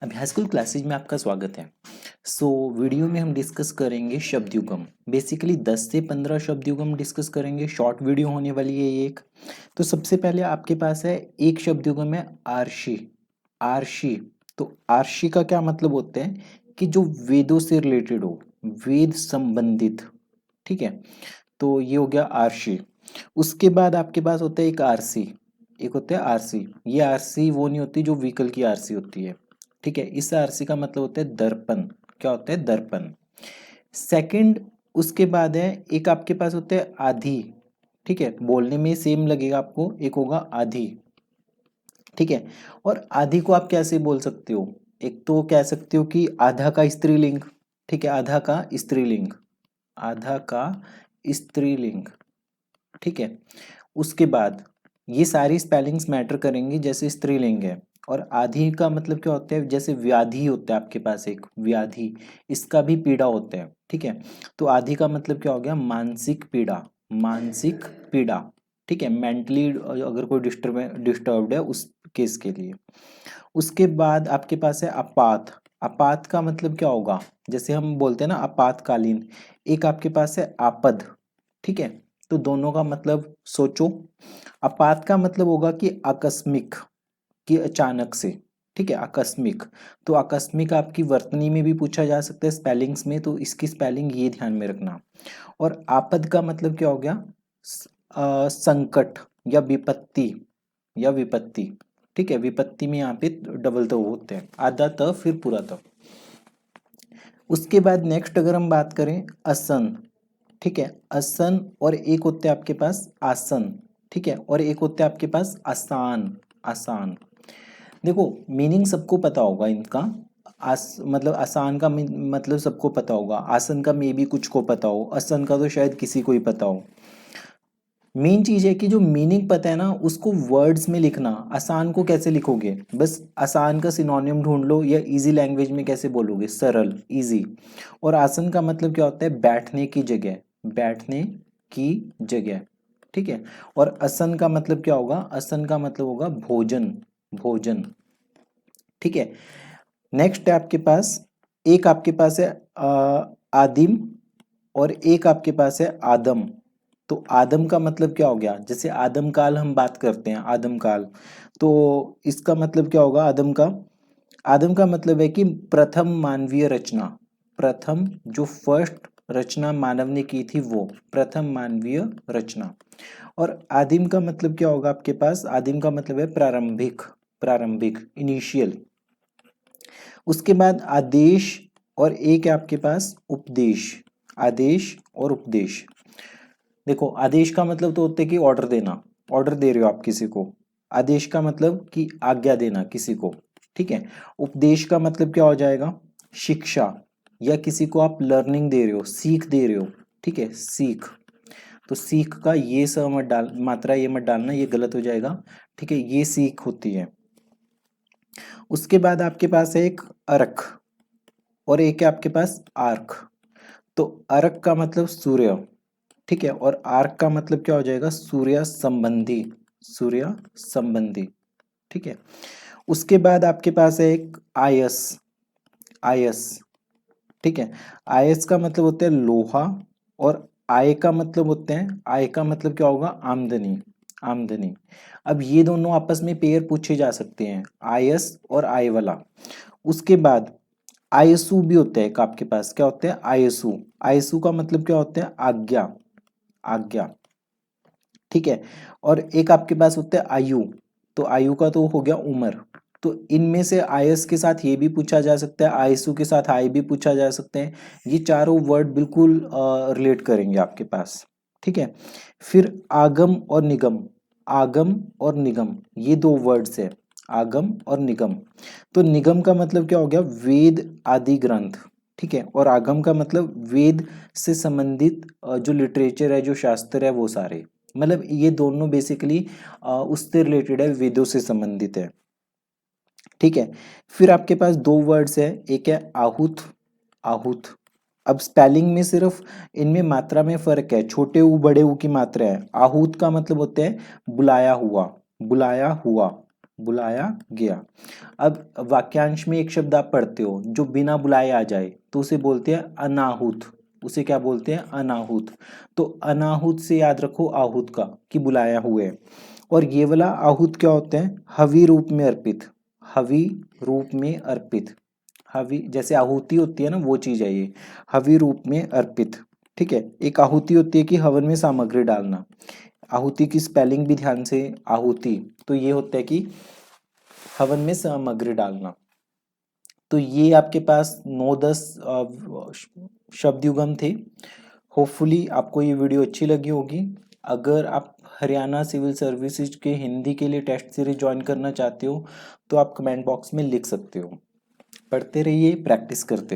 अभ्यास school classes में आपका स्वागत है। वीडियो में हम डिस्कस करेंगे शब्द युगम। बेसिकली 10 से 15 शब्द युगम डिस्कस करेंगे। शॉर्ट वीडियो होने वाली है ये एक। तो सबसे पहले आपके पास है एक शब्द युगम है आर्षी। आर्षी, तो आर्षी का क्या मतलब होता है कि जो वेदों से रिलेटेड हो, वेद संबंधित। ठीक है, तो ये हो गया आर्षी। उसके बाद आपके पास होता है एक आरसी। एक होता है आरसी। ये आरसी वो नहीं होती जो व्हीकल की आरसी होती है। ठीक है, इस आरसी का मतलब होता है दर्पण। क्या होता है? दर्पण। सेकंड, उसके बाद है एक आपके पास होता है आधी। ठीक है, बोलने में सेम लगेगा आपको, एक होगा आधी। ठीक है, और आधी को आप कैसे बोल सकते हो? एक तो कह सकते हो कि आधा का स्त्रीलिंग। ठीक है, आधा का स्त्रीलिंग। आधा का स्त्रीलिंग। ठीक है, उसके बाद ये सारी स्पेलिंग्स मैटर करेंगी। जैसे स्त्रीलिंग है, और आधी का मतलब क्या होता है? जैसे व्याधि होता है आपके पास एक व्याधि, इसका भी पीड़ा होता है। ठीक है, तो आधी का मतलब क्या हो गया? मानसिक पीड़ा। मानसिक पीड़ा। ठीक है, मेंटली अगर कोई डिस्टर्ब्ड है उस केस के लिए। उसके बाद आपके पास है आपात। आपात का मतलब क्या होगा? जैसे हम बोलते हैं ना आपातकालीन। एक आपके पास है आपद। ठीक है, तो दोनों का मतलब सोचो। आपात का मतलब होगा कि आकस्मिक, कि अचानक से। ठीक है, आकस्मिक। तो आकस्मिक आपकी वर्तनी में भी पूछा जा सकता है स्पेलिंग्स में, तो इसकी स्पेलिंग ये ध्यान में रखना। और आपद का मतलब क्या हो गया? संकट या विपत्ति। या विपत्ति। ठीक है, विपत्ति में यहाँ पे डबल तो होते हैं, आधा त फिर पूरा त। उसके बाद नेक्स्ट अगर हम बात करें असन। ठीक है, असन, और एक होते हैं आपके पास आसन। ठीक है, और एक होते हैं आपके पास आसान। आसान। देखो, मीनिंग सबको पता होगा इनका। मतलब आसान का मतलब सबको पता होगा। आसन का मे बी कुछ को पता हो, असन का तो शायद किसी को ही पता हो। मेन चीज है कि जो मीनिंग पता है ना उसको वर्ड्स में लिखना। आसान को कैसे लिखोगे? बस आसान का सिनोनिम ढूंढ लो, या इजी लैंग्वेज में कैसे बोलोगे? सरल, इजी। और आसन का मतलब क्या होता है? बैठने की जगह। बैठने की जगह। ठीक है, और असन का मतलब क्या होगा? असन का मतलब होगा भोजन। भोजन। ठीक है, नेक्स्ट है आपके पास, एक आपके पास है आदिम, और एक आपके पास है आदम। तो आदम का मतलब क्या हो गया? जैसे आदम काल हम बात करते हैं, आदम काल, तो इसका मतलब क्या होगा आदम का? आदम का मतलब है कि प्रथम मानवीय रचना। प्रथम, जो फर्स्ट रचना मानव ने की थी वो प्रथम मानवीय रचना। और आदिम का मतलब क्या होगा आपके पास? आदिम का मतलब है प्रारंभिक। प्रारंभिक, इनिशियल। उसके बाद आदेश, और एक है आपके पास उपदेश। आदेश और उपदेश। देखो, आदेश का मतलब तो होता है कि ऑर्डर देना। ऑर्डर दे रहे हो आप किसी को। आदेश का मतलब कि आज्ञा देना किसी को। ठीक है, उपदेश का मतलब क्या हो जाएगा? शिक्षा, या किसी को आप लर्निंग दे रहे हो, सीख दे रहे हो। ठीक है, सीख। तो सीख का ये स मत डाल, मात्रा ये मत डालना, ये गलत हो जाएगा। ठीक है, ये सीख होती है। उसके बाद आपके पास है एक अर्क, और एक है आपके पास आर्क। तो अर्क का मतलब सूर्य। ठीक है, और आर्क का मतलब क्या हो जाएगा? सूर्य संबंधी। सूर्य संबंधी। ठीक है, उसके बाद आपके पास है एक आयस। आयस। ठीक है, आयस का मतलब होता है लोहा, और आय का मतलब होते हैं, आय का मतलब क्या होगा? आमदनी। आमदनी। अब ये दोनों आपस में पेयर पूछे जा सकते हैं, आयस और आय वाला। उसके बाद आयसु भी होता है एक आपके पास। क्या होता है? आयसु। आयसु का मतलब क्या होता है? आज्ञा। आज्ञा। ठीक है, और एक आपके पास होता है आयु। तो आयु का तो हो गया उम्र। तो इनमें से आयस के साथ ये भी पूछा जा सकता है, आयसु के साथ आय भी पूछा जा सकते हैं। ये चारों वर्ड बिल्कुल रिलेट करेंगे आपके पास। ठीक है, फिर आगम और निगम। आगम और निगम, ये दो वर्ड्स है, आगम और निगम। तो निगम का मतलब क्या हो गया? वेद आदि ग्रंथ। ठीक है, और आगम का मतलब वेद से संबंधित जो लिटरेचर है, जो शास्त्र है, वो सारे। मतलब ये दोनों बेसिकली उससे रिलेटेड है, वेदों से संबंधित है। ठीक है, फिर आपके पास दो वर्ड्स है, एक है आहुत। आहुत। अब स्पेलिंग में सिर्फ इनमें मात्रा में फर्क है, छोटे ऊ बड़े ऊ की मात्रा है। आहूत का मतलब होता है बुलाया हुआ। बुलाया हुआ। बुलाया गया। अब वाक्यांश में एक शब्द आप पढ़ते हो जो बिना बुलाए आ जाए तो उसे बोलते हैं अनाहुत। उसे क्या बोलते हैं? अनाहुत। तो अनाहुत से याद रखो आहूत का कि बुलाया हुए। और ये वाला आहूत क्या होते हैं? हवि रूप में अर्पित। हवि रूप में अर्पित। हवि जैसे आहुति होती है ना, वो चीज है ये, हवि रूप में अर्पित। ठीक है। एक आहुति होती है कि हवन में सामग्री डालना। आहुति की स्पेलिंग भी ध्यान से, आहुति तो ये होता है कि हवन में सामग्री डालना। तो ये आपके पास 9-10 शब्द युगम थे। होपफुली आपको ये वीडियो अच्छी लगी होगी। अगर आप हरियाणा सिविल सर्विसेज के हिंदी के लिए टेस्ट सीरीज ज्वाइन करना चाहते हो तो आप कमेंट बॉक्स में लिख सकते हो। पढ़ते रहिए, प्रैक्टिस करते